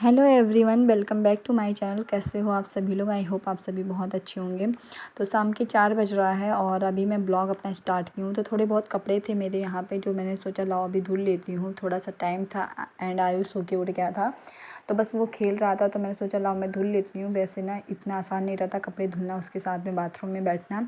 Hello everyone, welcome back to my channel. कैसे हो आप सभी लोग? आई होप आप सभी बहुत अच्छे होंगे। तो शाम के 4 बज रहा है और अभी मैं ब्लॉग अपना स्टार्ट की हूँ। तो थोड़े बहुत कपड़े थे मेरे यहाँ पे जो मैंने सोचा लाओ अभी धुल लेती हूँ। थोड़ा सा टाइम था एंड आयुष सो के उठ गया था, तो बस वो खेल रहा था तो मैंने सोचा लाओ मैं धुल लेती हूँ। वैसे ना इतना आसान नहीं रहता कपड़े धुलना, उसके साथ में बाथरूम में बैठना,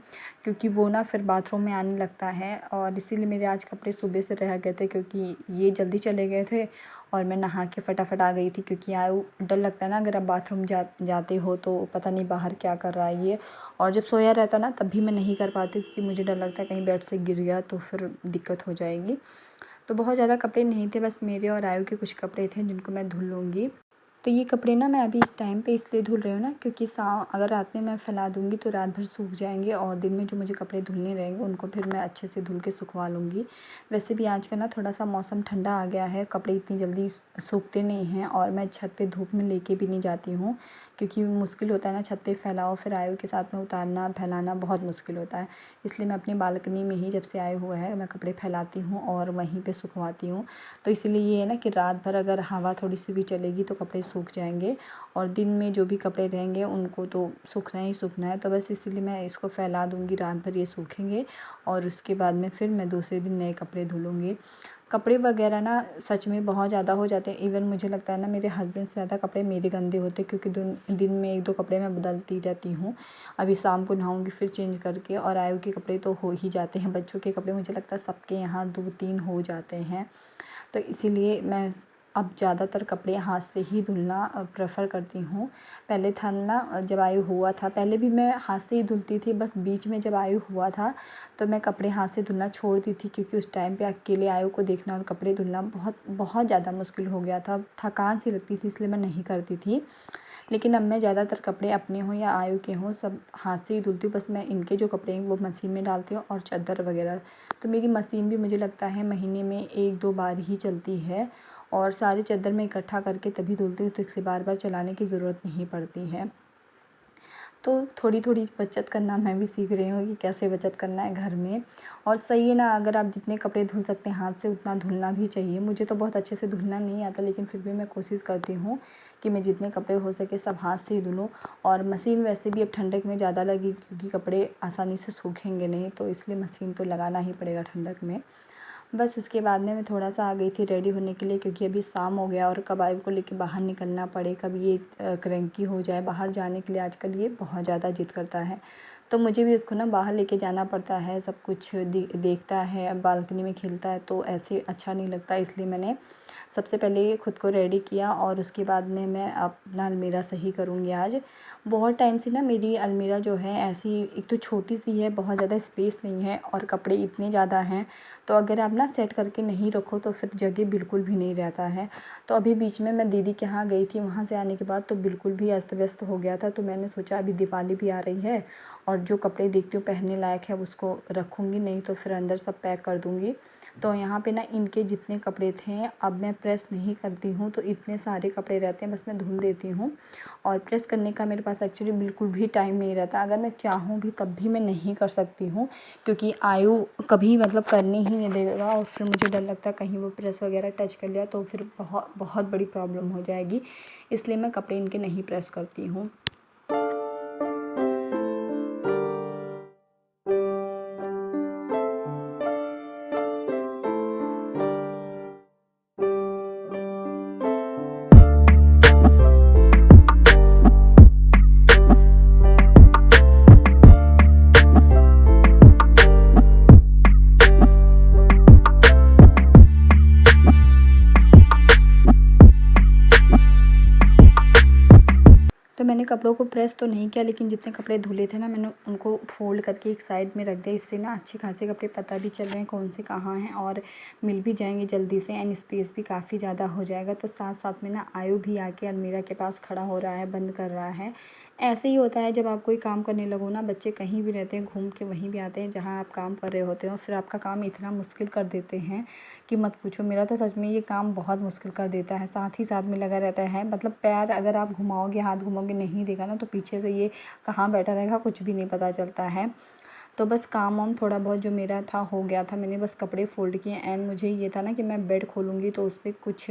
क्योंकि वो ना फिर बाथरूम में आने लगता है। और इसीलिए मेरे आज कपड़े सुबह से रह गए थे क्योंकि ये जल्दी चले गए थे और मैं नहा के फटाफट आ गई थी। क्योंकि आयु डर लगता है ना, अगर आप बाथरूम जाते हो तो पता नहीं बाहर क्या कर रहा है ये। और जब सोया रहता ना तब भी मैं नहीं कर पाती क्योंकि मुझे डर लगता है कहीं बेड से गिर गया तो फिर दिक्कत हो जाएगी। तो बहुत ज़्यादा कपड़े नहीं थे, बस मेरे और आयु के कुछ कपड़े थे जिनको मैं धुल लूँगी। तो ये कपड़े ना मैं अभी इस टाइम पे इसलिए धुल रही हूँ ना, क्योंकि अगर रात में मैं फैला दूँगी तो रात भर सूख जाएंगे और दिन में जो मुझे कपड़े धुलने रहेंगे उनको फिर मैं अच्छे से धुल के सुखवा लूँगी। वैसे भी आज का ना थोड़ा सा मौसम ठंडा आ गया है, कपड़े इतनी जल्दी सूखते नहीं हैं और मैं छत पे धूप में लेके भी नहीं जाती हूँ क्योंकि मुश्किल होता है ना, छत पे फैलाओ फिर आयु के साथ में उतारना फैलाना बहुत मुश्किल होता है। इसलिए मैं अपनी बालकनी में ही जब से आए हुआ है मैं कपड़े फैलाती हूँ और वहीं पे सुखवाती हूँ। तो इसीलिए ये है ना कि रात भर अगर हवा थोड़ी सी भी चलेगी तो कपड़े सूख जाएंगे और दिन में जो भी कपड़े रहेंगे उनको तो सूखना ही सूखना है। तो बस इसीलिए मैं इसको फैला दूँगी, रात भर ये सूखेंगे और उसके बाद में फिर मैं दूसरे दिन नए कपड़े धुलूँगी। कपड़े वगैरह ना सच में बहुत ज़्यादा हो जाते हैं। इवन मुझे लगता है ना मेरे हस्बैंड से ज़्यादा कपड़े मेरे गंदे होते हैं क्योंकि दिन में 1-2 कपड़े मैं बदलती रहती हूँ। अभी शाम को नहाऊँगी फिर चेंज करके, और आयु के कपड़े तो हो ही जाते हैं। बच्चों के कपड़े मुझे लगता है सबके यहाँ 2-3 हो जाते हैं। तो इसीलिए मैं अब ज़्यादातर कपड़े हाथ से ही धुलना प्रेफर करती हूँ। पहले था ना, जब आयु हुआ था पहले भी मैं हाथ से ही धुलती थी, बस बीच में जब आयु हुआ था तो मैं कपड़े हाथ से धुलना छोड़ दी थी क्योंकि उस टाइम पे अकेले आयु को देखना और कपड़े धुलना बहुत बहुत ज़्यादा मुश्किल हो गया था। थकान सी लगती थी इसलिए मैं नहीं करती थी। लेकिन अब मैं ज़्यादातर कपड़े अपने हों या आयु के हों सब हाथ से ही धुलती हूँ। बस मैं इनके जो कपड़े हैं वो मशीन में डालती हूँ और चादर वगैरह तो मेरी मशीन भी मुझे लगता है महीने में 1-2 बार ही चलती है और सारी चादर मैं इकट्ठा करके तभी धुलती हूँ, तो इसलिए बार बार चलाने की ज़रूरत नहीं पड़ती है। तो थोड़ी थोड़ी बचत करना मैं भी सीख रही हूँ कि कैसे बचत करना है घर में। और सही है ना, अगर आप जितने कपड़े धुल सकते हैं हाथ से उतना धुलना भी चाहिए। मुझे तो बहुत अच्छे से धुलना नहीं आता लेकिन फिर भी मैं कोशिश करती हूँ कि मैं जितने कपड़े हो सके सब हाथ से ही धुलूँ। और मशीन वैसे भी अब ठंडक में ज़्यादा लगी क्योंकि कपड़े आसानी से सूखेंगे नहीं, तो इसलिए मशीन तो लगाना ही पड़ेगा ठंडक में। बस उसके बाद में मैं थोड़ा-सा आ गई थी रेडी होने के लिए क्योंकि अभी शाम हो गया और कब आयु को लेके बाहर निकलना पड़े, कब ये क्रैंकी हो जाए बाहर जाने के लिए। आजकल ये बहुत ज़्यादा ज़िद करता है, तो मुझे भी इसको ना बाहर लेके जाना पड़ता है। सब कुछ देखता है, बालकनी में खेलता है तो ऐसे अच्छा नहीं लगता। इसलिए मैंने सबसे पहले खुद को रेडी किया और उसके बाद में मैं अपना अलमीरा सही करूँगी आज। बहुत टाइम से ना मेरी अलमीरा जो है ऐसी, एक तो छोटी सी है, बहुत ज़्यादा स्पेस नहीं है और कपड़े इतने ज़्यादा हैं, तो अगर आप ना सेट करके नहीं रखो तो फिर जगह बिल्कुल भी नहीं रहता है। तो अभी बीच में मैं दीदी के यहाँ गई थी, वहाँ से आने के बाद तो बिल्कुल भी अस्त व्यस्त हो गया था। तो मैंने सोचा अभी दिवाली भी आ रही है और जो कपड़े देखती हूँ पहनने लायक है उसको रखूँगी, नहीं तो फिर अंदर सब पैक कर दूँगी। तो यहाँ पे ना इनके जितने कपड़े थे अब मैं प्रेस नहीं करती हूँ, तो इतने सारे कपड़े रहते हैं बस मैं धुल देती हूँ। और प्रेस करने का मेरे पास एक्चुअली बिल्कुल भी टाइम नहीं रहता। अगर मैं चाहूँ भी तब भी मैं नहीं कर सकती हूँ क्योंकि आयु कभी मतलब करने ही नहीं देगा और फिर मुझे डर लगता है कहीं वो प्रेस वगैरह टच कर लिया तो फिर बहुत बहुत बड़ी प्रॉब्लम हो जाएगी। इसलिए मैं कपड़े इनके नहीं प्रेस करती हूँ। तो मैंने कपड़ों को प्रेस तो नहीं किया लेकिन जितने कपड़े धुले थे ना मैंने उनको फ़ोल्ड करके एक साइड में रख दिया। इससे ना अच्छे खासे कपड़े पता भी चल रहे हैं कौन से कहाँ हैं और मिल भी जाएंगे जल्दी से एंड स्पेस भी काफ़ी ज़्यादा हो जाएगा। तो साथ साथ में ना आयु भी आके अलमीरा के पास खड़ा हो रहा है, बंद कर रहा है। ऐसे ही होता है जब आप कोई काम करने लगो ना, बच्चे कहीं भी रहते हैं घूम के वहीं भी आते हैं जहाँ आप काम कर रहे होते हो, फिर आपका काम इतना मुश्किल कर देते हैं कि मत पूछो। मेरा तो सच में ये काम बहुत मुश्किल कर देता है, साथ ही साथ में लगा रहता है। मतलब पैर अगर आप घुमाओगे, हाथ घुमाओगे, नहीं देगा ना तो पीछे से ये कहाँ बैठा रहेगा कुछ भी नहीं पता चलता है। तो बस काम वाम थोड़ा बहुत जो मेरा था हो गया था। मैंने बस कपड़े फ़ोल्ड किए एंड मुझे ये था ना कि मैं बेड खोलूँगी तो उससे कुछ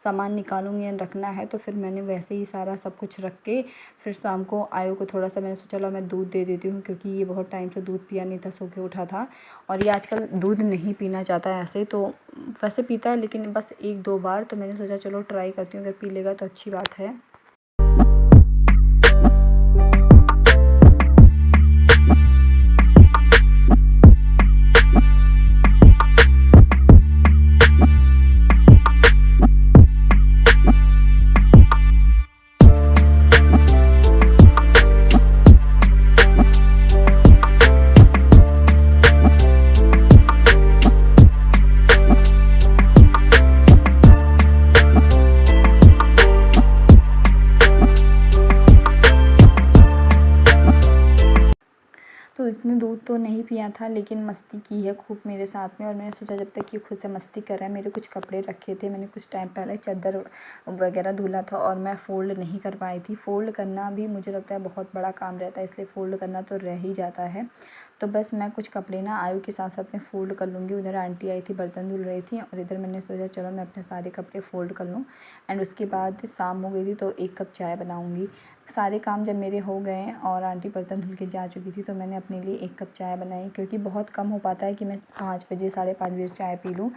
सामान निकालूँगी एंड रखना है, तो फिर मैंने वैसे ही सारा सब कुछ रख के फिर शाम को आयो को थोड़ा-सा मैंने सोचा लो मैं दूध दे देती हूँ, क्योंकि ये बहुत टाइम से दूध पिया नहीं था, सो के उठा था और ये आजकल दूध नहीं पीना चाहता है ऐसे, तो वैसे पीता है लेकिन बस 1-2 बार, तो मैंने सोचा चलो ट्राई करती हूँ, अगर पी लेगा तो अच्छी बात है। तो इसने दूध तो नहीं पिया था लेकिन मस्ती की है खूब मेरे साथ में, और मैंने सोचा जब तक ये खुद से मस्ती कर रहा है, मेरे कुछ कपड़े रखे थे, मैंने कुछ टाइम पहले चादर वगैरह धुला था और मैं फ़ोल्ड नहीं कर पाई थी। फ़ोल्ड करना भी मुझे लगता है बहुत बड़ा काम रहता है, इसलिए फ़ोल्ड करना तो रह ही जाता है। तो बस मैं कुछ कपड़े ना आयु के साथ साथ में फ़ोल्ड कर लूँगी। उधर आंटी आई थी बर्तन धुल रही थी और इधर मैंने सोचा चलो मैं अपने सारे कपड़े फ़ोल्ड कर लूँ एंड उसके बाद शाम हो गई थी तो 1 कप चाय बनाऊँगी। सारे काम जब मेरे हो गए और आंटी बर्तन धुल के जा चुकी थी तो मैंने अपने लिए 1 कप चाय बनाई, क्योंकि बहुत कम हो पाता है कि मैं 5 बजे 5:30 बजे चाय पी लूँ।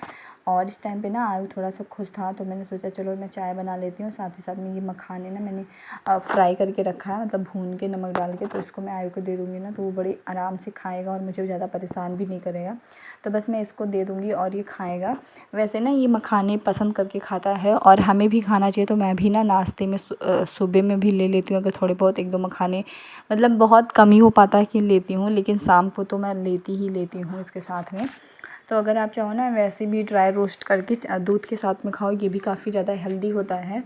और इस टाइम पे ना आयु थोड़ा-सा खुश था तो मैंने सोचा चलो मैं चाय बना लेती हूँ। साथ ही साथ में ये मखाने ना मैंने फ्राई करके रखा है, मतलब भून के नमक डाल के, तो इसको मैं आयु को दे दूँगी ना तो वो बड़ी आराम से खाएगा और मुझे ज़्यादा परेशान भी नहीं करेगा। तो बस मैं इसको दे दूँगी और ये खाएगा। वैसे ना ये मखाने पसंद करके खाता है और हमें भी खाना चाहिए, तो मैं भी ना नाश्ते में सुबह में भी ले लेती हूँ अगर थोड़े बहुत 1-2 मखाने, मतलब बहुत कम ही हो पाता है कि लेती हूँ, लेकिन शाम को तो मैं लेती ही लेती हूँ इसके साथ में। तो अगर आप चाहो ना वैसे भी ड्राई रोस्ट करके दूध के साथ में खाओ, ये भी काफ़ी ज़्यादा हेल्दी होता है।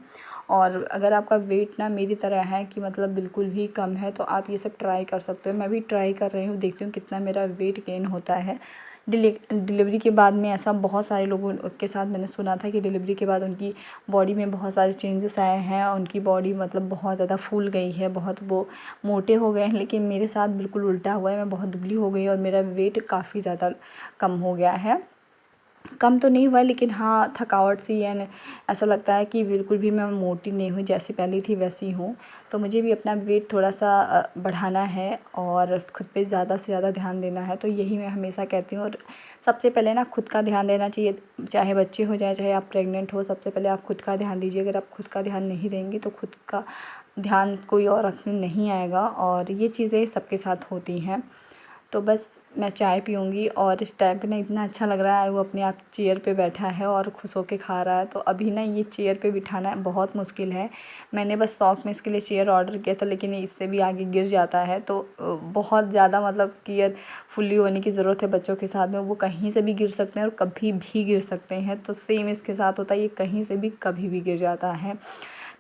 और अगर आपका वेट ना मेरी तरह है कि मतलब बिल्कुल भी कम है तो आप ये सब ट्राई कर सकते हो। मैं भी ट्राई कर रही हूँ, देखती हूँ कितना मेरा वेट गेन होता है। डिलीवरी के बाद में ऐसा बहुत सारे लोगों के साथ मैंने सुना था कि डिलीवरी के बाद उनकी बॉडी में बहुत सारे चेंजेस आए हैं, उनकी बॉडी मतलब बहुत ज़्यादा फूल गई है, बहुत वो मोटे हो गए हैं, लेकिन मेरे साथ बिल्कुल उल्टा हुआ है। मैं बहुत दुबली हो गई और मेरा वेट काफ़ी ज़्यादा कम हो गया है। कम तो नहीं हुआ लेकिन हाँ थकावट सी है, ऐसा लगता है कि बिल्कुल भी मैं मोटी नहीं हूँ, जैसी पहली थी वैसी हूँ। तो मुझे भी अपना वेट थोड़ा सा बढ़ाना है और ख़ुद पे ज़्यादा से ज़्यादा ध्यान देना है, तो यही मैं हमेशा कहती हूँ। और सबसे पहले ना खुद का ध्यान देना चाहिए, चाहे बच्चे हो जाए चाहे आप प्रेग्नेंट हो, सबसे पहले आप खुद का ध्यान दीजिए। अगर आप खुद का ध्यान नहीं देंगी तो खुद का ध्यान कोई और रखने नहीं आएगा, और ये चीज़ें सबके साथ होती हैं। तो बस मैं चाय पीऊँगी और इस टाइम पे ना इतना अच्छा लग रहा है, वो अपने आप चेयर पे बैठा है और खुश होके खा रहा है। तो अभी ना ये चेयर पे बिठाना बहुत मुश्किल है। मैंने बस शौक में इसके लिए चेयर ऑर्डर किया था, लेकिन इससे भी आगे गिर जाता है, तो बहुत ज़्यादा मतलब केयरफुली होने की ज़रूरत है बच्चों के साथ में। वो कहीं से भी गिर सकते हैं और कभी भी गिर सकते हैं, तो सेम इसके साथ होता है, ये कहीं से भी कभी भी गिर जाता है।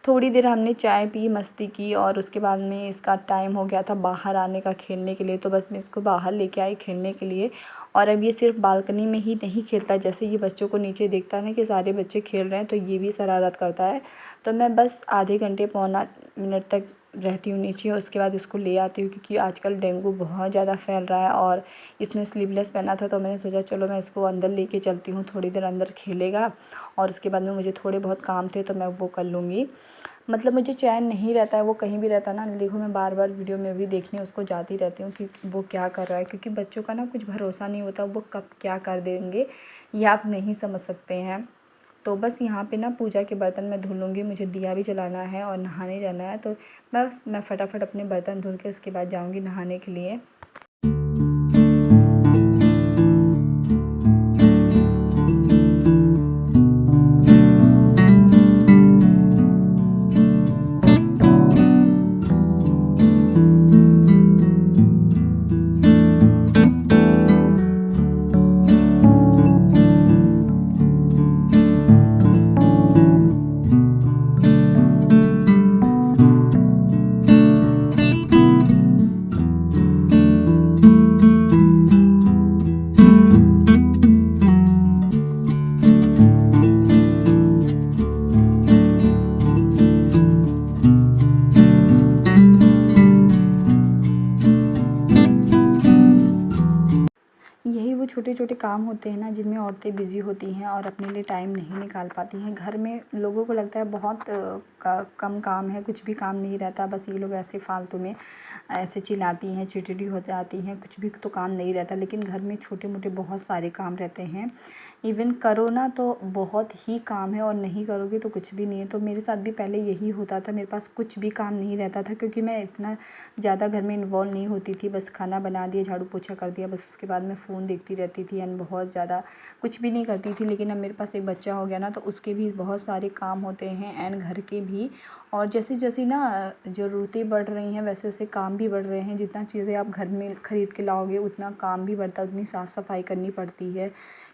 थोड़ी देर हमने चाय पी, मस्ती की और उसके बाद में इसका टाइम हो गया था बाहर आने का खेलने के लिए, तो बस मैं इसको बाहर लेके आई खेलने के लिए। और अब ये सिर्फ बालकनी में ही नहीं खेलता, जैसे ये बच्चों को नीचे देखता है ना कि सारे बच्चे खेल रहे हैं तो ये भी शरारत करता है। तो मैं बस आधे घंटे पौना मिनट तक रहती हूँ नीचे, और उसके बाद इसको ले आती हूँ, क्योंकि आजकल डेंगू बहुत ज़्यादा फैल रहा है और इसने स्लीवलेस पहना था, तो मैंने सोचा चलो मैं इसको अंदर लेके चलती हूँ, थोड़ी देर अंदर खेलेगा और उसके बाद में मुझे थोड़े बहुत काम थे तो मैं वो कर लूँगी। मतलब मुझे चैन नहीं रहता है, वो कहीं भी रहता ना, देखो मैं बार-बार वीडियो में भी देखने उसको जाती रहती हूँ कि वो क्या कर रहा है, क्योंकि बच्चों का ना कुछ भरोसा नहीं होता, वो कब क्या कर देंगे ये आप नहीं समझ सकते हैं। तो बस यहाँ पे ना पूजा के बर्तन मैं धुल लूँगी, मुझे दिया भी जलाना है और नहाने जाना है, तो मैं फटाफट अपने बर्तन धुल के उसके बाद जाऊँगी नहाने के लिए। छोटे छोटे काम होते हैं ना जिनमें औरतें बिज़ी होती हैं और अपने लिए टाइम नहीं निकाल पाती हैं। घर में लोगों को लगता है बहुत कम काम है, कुछ भी काम नहीं रहता, बस ये लोग ऐसे फालतू में ऐसे चिल्लाती हैं, चिड़चिड़ी हो जाती हैं, कुछ भी तो काम नहीं रहता। लेकिन घर में छोटे मोटे बहुत सारे काम रहते हैं। इवन करो ना तो बहुत ही काम है और नहीं करोगे तो कुछ भी नहीं है। तो मेरे साथ भी पहले यही होता था, मेरे पास कुछ भी काम नहीं रहता था क्योंकि मैं इतना ज़्यादा घर में इन्वॉल्व नहीं होती थी। बस खाना बना दिया, झाड़ू पोछा कर दिया, बस उसके बाद मैं फ़ोन देखती रहती थी एंड बहुत ज़्यादा कुछ भी नहीं करती थी। लेकिन अब मेरे पास एक बच्चा हो गया ना तो उसके भी बहुत सारे काम होते हैं एंड घर के भी। और जैसे जैसे ना ज़रूरतें बढ़ रही हैं वैसे वैसे काम भी बढ़ रहे हैं। जितना चीज़ें आप घर में ख़रीद के लाओगे उतना काम भी बढ़ता है, उतनी साफ़ सफाई करनी पड़ती है।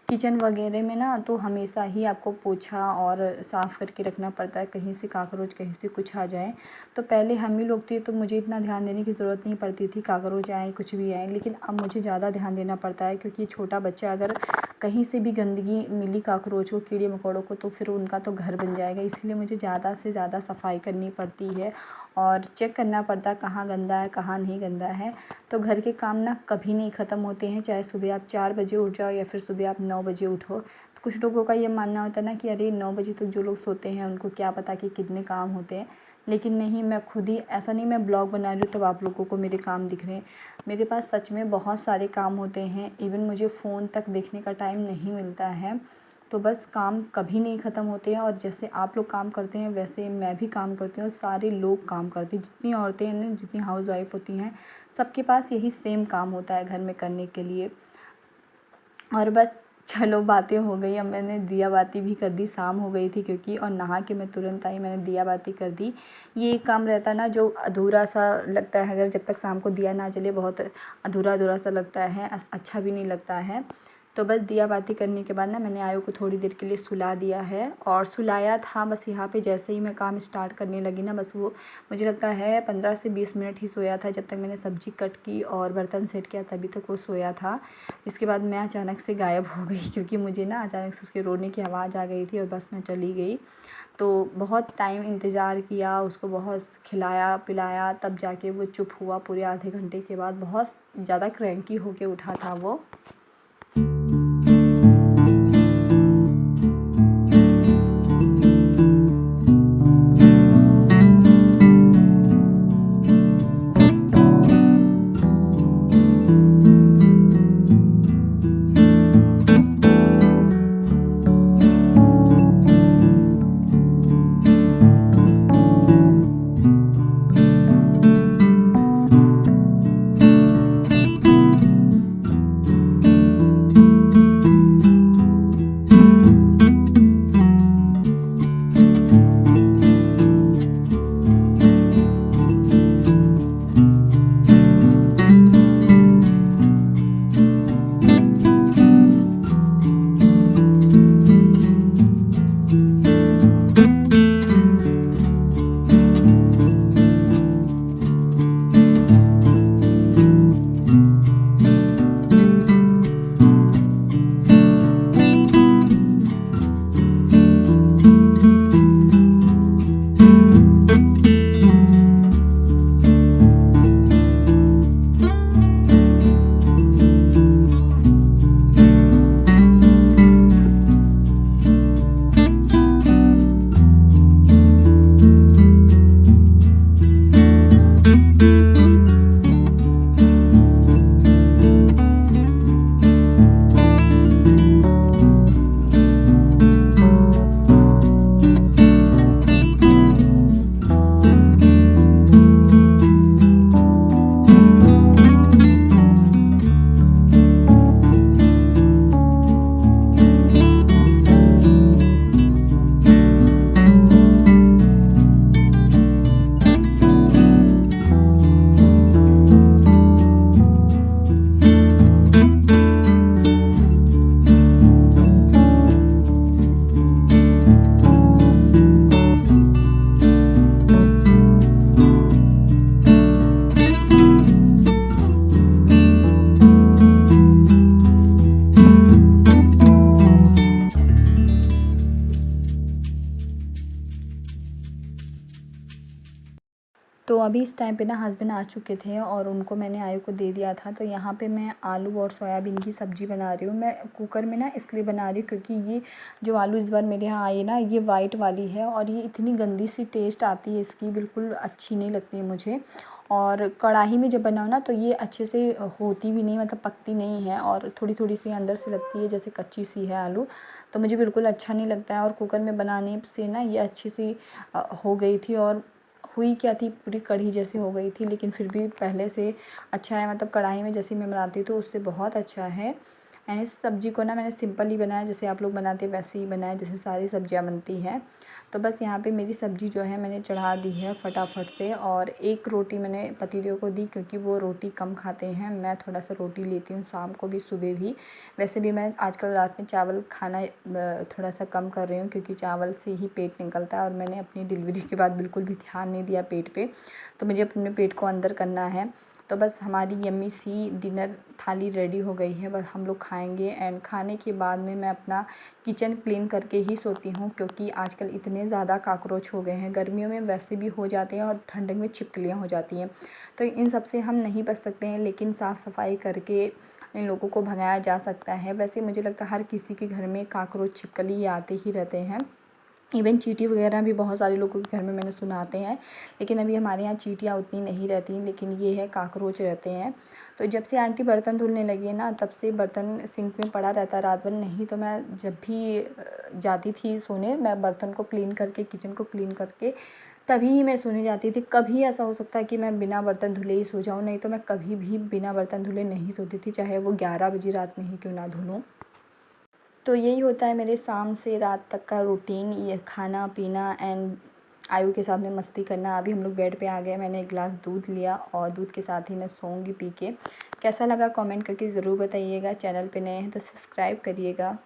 किचन वगैरह में ना तो हमेशा ही आपको पोछा और साफ़ करके रखना पड़ता है, कहीं से काकरोच कहीं से कुछ आ जाए। तो पहले हम ही लोग थे तो मुझे इतना ध्यान देने की ज़रूरत नहीं पड़ती थी, काकरोच आए कुछ भी आए। लेकिन अब मुझे ज़्यादा ध्यान देना पड़ता है क्योंकि छोटा बच्चा अगर कहीं से भी गंदगी मिली काकरोच को, कीड़े मकोड़ों को, तो फिर उनका तो घर बन जाएगा। इसलिए मुझे ज़्यादा से ज़्यादा सफाई करनी पड़ती है और चेक करना पड़ता है कहाँ गंदा है कहाँ नहीं गंदा है। तो घर के काम ना कभी नहीं ख़त्म होते हैं, चाहे सुबह आप 4 बजे उठ जाओ या फिर सुबह आप 9 बजे उठो। तो कुछ लोगों का ये मानना होता है ना कि अरे 9 बजे तक जो लोग सोते हैं उनको क्या पता कि कितने काम होते हैं। लेकिन नहीं, मैं खुद ही ऐसा नहीं, मैं ब्लॉग बना रही हूँ तब आप लोगों को मेरे काम दिख रहे हैं। मेरे पास सच में बहुत सारे काम होते हैं, इवन मुझे फ़ोन तक देखने का टाइम नहीं मिलता है। तो बस काम कभी नहीं ख़त्म होते हैं और जैसे आप लोग काम करते हैं वैसे मैं भी काम करती हूँ और सारे लोग काम करते हैं। जितनी औरतें हैं ना, जितनी हाउसवाइफ होती हैं, सबके पास यही सेम काम होता है घर में करने के लिए। और बस चलो बातें हो गई, अब मैंने दिया बाती भी कर दी, शाम हो गई थी क्योंकि, और नहा के मैं तुरंत आई, मैंने दिया बाती कर दी। ये एक काम रहता है ना जो अधूरा सा लगता है, अगर जब तक शाम को दिया ना जले बहुत अधूरा अधूरा सा लगता है, अच्छा भी नहीं लगता है। तो बस दिया बाती करने के बाद ना मैंने आयु को थोड़ी देर के लिए सुला दिया है और सुलाया था। बस यहाँ पे जैसे ही मैं काम स्टार्ट करने लगी ना, बस वो मुझे लगता है 15 से 20 मिनट ही सोया था। जब तक मैंने सब्ज़ी कट की और बर्तन सेट किया तभी तक वो सोया था। इसके बाद मैं अचानक से गायब हो गई क्योंकि मुझे ना अचानक से उसके रोने की आवाज़ आ गई थी और बस मैं चली गई। तो बहुत टाइम इंतज़ार किया, उसको बहुत खिलाया पिलाया, तब जाके वो चुप हुआ। पूरे आधे घंटे के बाद बहुत ज़्यादा क्रैंकी होके उठा था वो। अभी इस टाइम पे ना हस्बैंड आ चुके थे और उनको मैंने आयु को दे दिया था। तो यहाँ पे मैं आलू और सोयाबीन की सब्ज़ी बना रही हूँ। मैं कुकर में ना इसलिए बना रही हूँ क्योंकि ये जो आलू इस बार मेरे यहाँ आई ना, ये वाइट वाली है और ये इतनी गंदी सी टेस्ट आती है इसकी, बिल्कुल अच्छी नहीं लगती है मुझे। और कढ़ाई में जब बनाओ ना तो ये अच्छे से होती भी नहीं, मतलब पकती नहीं है और थोड़ी थोड़ी सी अंदर से लगती है जैसे कच्ची सी है आलू। तो मुझे बिल्कुल अच्छा नहीं लगता है। और कुकर में बनाने से ना ये अच्छी सी हो गई थी और हुई क्या थी, पूरी कढ़ी जैसी हो गई थी, लेकिन फिर भी पहले से अच्छा है। मतलब कढ़ाई में जैसे मैं बनाती हूँ तो उससे बहुत अच्छा है। एंड इस सब्ज़ी को ना मैंने सिंपल ही बनाया, जैसे आप लोग बनाते हैं वैसे ही बनाया जैसे सारी सब्जियां बनती हैं। तो बस यहाँ पे मेरी सब्ज़ी जो है मैंने चढ़ा दी है फटाफट से। और एक रोटी मैंने पतिदेव को दी क्योंकि वो रोटी कम खाते हैं। मैं थोड़ा सा रोटी लेती हूँ शाम को भी सुबह भी। वैसे भी मैं आजकल रात में चावल खाना थोड़ा सा कम कर रही हूँ क्योंकि चावल से ही पेट निकलता है और मैंने अपनी डिलीवरी के बाद बिल्कुल भी ध्यान नहीं दिया पेट पे। तो मुझे अपने पेट को अंदर करना है। तो बस हमारी यम्मी सी डिनर थाली रेडी हो गई है, बस हम लोग खाएंगे। एंड खाने के बाद में मैं अपना किचन क्लीन करके ही सोती हूँ क्योंकि आजकल इतने ज़्यादा काकरोच हो गए हैं। गर्मियों में वैसे भी हो जाते हैं और ठंड में छिपकलियाँ हो जाती हैं। तो इन सब से हम नहीं बच सकते हैं, लेकिन साफ़ सफाई करके इन लोगों को भगाया जा सकता है। वैसे मुझे लगता है हर किसी के घर में काकरोच छिपकली ये आते ही रहते हैं। इवन चींटी वगैरह भी बहुत सारे लोगों के घर में मैंने सुना आते हैं, लेकिन अभी हमारे यहाँ चींटियाँ उतनी नहीं रहती, लेकिन ये है काकरोच रहते हैं। तो जब से आंटी बर्तन धुलने लगी है ना, तब से बर्तन सिंक में पड़ा रहता है रात भर। नहीं तो मैं जब भी जाती थी सोने, मैं बर्तन को क्लीन करके, किचन को क्लीन करके तभी ही मैं सोने जाती थी। कभी ऐसा हो सकता है कि मैं बिना बर्तन धुले ही सो जाऊँ, नहीं तो मैं कभी भी बिना बर्तन धुले नहीं सोती थी, चाहे वो 11 बजे रात में ही क्यों ना धुलूँ। तो यही होता है मेरे शाम से रात तक का रूटीन, ये खाना पीना एंड आयु के साथ में मस्ती करना। अभी हम लोग बेड पे आ गए, मैंने एक गिलास दूध लिया और दूध के साथ ही मैं सोऊंगी पी के। कैसा लगा कमेंट करके ज़रूर बताइएगा। चैनल पे नए हैं तो सब्सक्राइब करिएगा।